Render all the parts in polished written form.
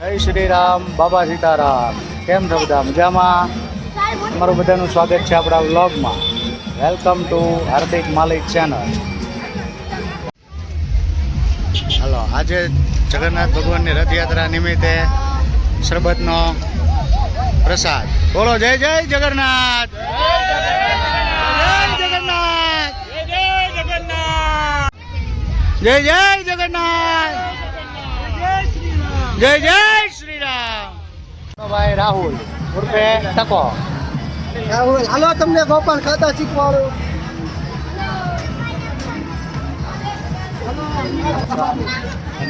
જય શ્રી રામ, બાબા સીતારામ. કેમ છો બધા? મજામાં? તમારું બધાનું સ્વાગત છે આપણા વ્લોગમાં. વેલકમ ટુ હાર્દિક માલિક ચેનલ. હાલો, આજે જગન્નાથ ભગવાનની રથયાત્રા નિમિત્તે શરબતનો પ્રસાદ. બોલો જય જય જગન્નાથ, જય જગન્નાથ, જય જય જગન્નાથ, જય જય શ્રી રામ. ભાઈ રાહુલ ઉર્ફે ટકો. રાહુલ, હાલો તમને ગોપાલ ખાતા શીખવાડું.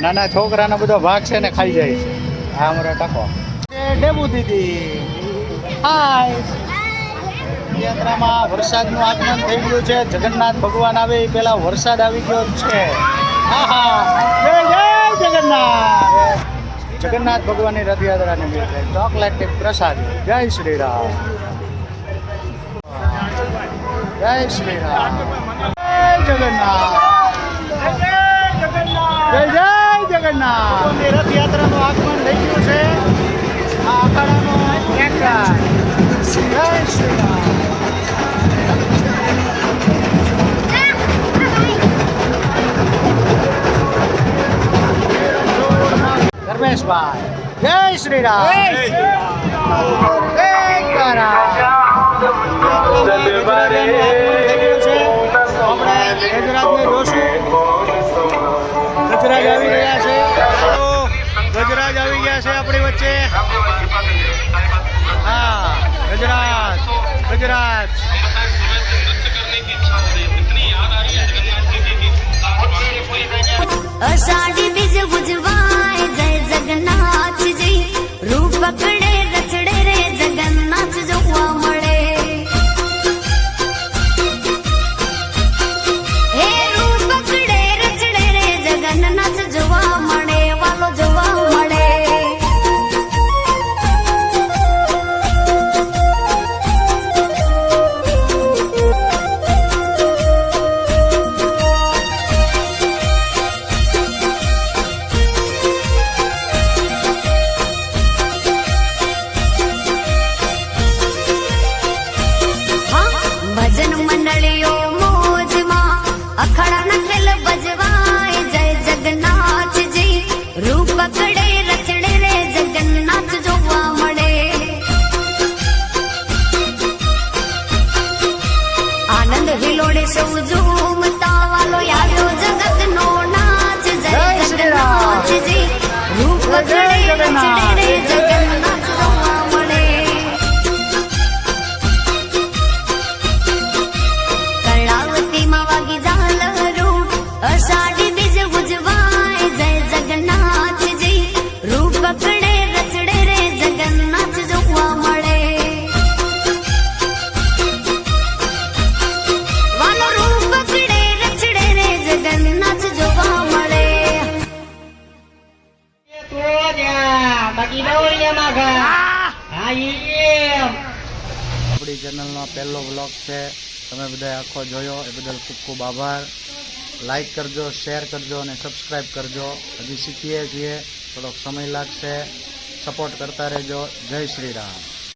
નાના છોકરાનો બધો ભાગ છે ને ખાઈ જાય છે. આ અમારો ટકો. ડેબુ દીદી હાય. યાત્રામાં વરસાદનું આગમન થઈ ગયું છે. જગન્નાથ ભગવાન આવે એ પહેલા વરસાદ આવી ગયો છે. આહા, જય જય જગન્નાથ. જગન્નાથ ભગવાનની રથયાત્રા નિમિત્તે ચોકલેટ પ્રસાદ. જય શ્રી રામ, જય શ્રી રામ, જય જગન્નાથ, જય જય જગન્નાથ. રથયાત્રાનું આગમન થઈ ગયું છે. આ અખાડાનો ટ્રેક્ટર. જય શ્રી રામ. ધર્મેશભાઈ જય શ્રી રામ. ગજરાજ આવી રહ્યા છે. ગજરાજ આવી ગયા છે આપણી વચ્ચે. હા, ગજરાજ ગજરાજ. અષાઢી બીજ ગુજવાય જય જગન્નાથ જી. રૂપ પકડે રચડે રે જગન્નાથ જોવા મળે. હે રૂપ પકડે રચડે રે જગન્નાથ જોવા મળે. વાલો જોવા મળે. ભજન મંડળીઓ મોજમાં અખાડાના ખેલ બજવાય જય જગન્નાથજી. રૂપ પકડે રચડે રે જગન્નાથ જોવા મળે. આનંદ હિલોડે સૌ ઝૂમતા વાલો યાદો જગતનો નાચ. જય જગન્નાથજી. રૂપ પકડે રચડે રે જગન્નાથ જોવા મળે. અષાઢી બીજ ગુજવાય જય જગન્નાથજી. રૂપ પકડે રચડે રે જગન્નાથ જોવા મળે. વાલો રૂપ પકડે રચડે રે જગન્નાથ જોવા મળે. આપણી ચેનલનો પહેલો વ્લોગ છે. તમે બધાએ આખો જોયો એ બદલ ખૂબ ખૂબ આભાર. લાઈક કરજો, શેર કરજો અને સબસ્ક્રાઈબ કરજો. હજી શીખીએ છીએ, થોડોક સમય લાગશે. સપોર્ટ કરતા રહેજો. જય શ્રી રામ.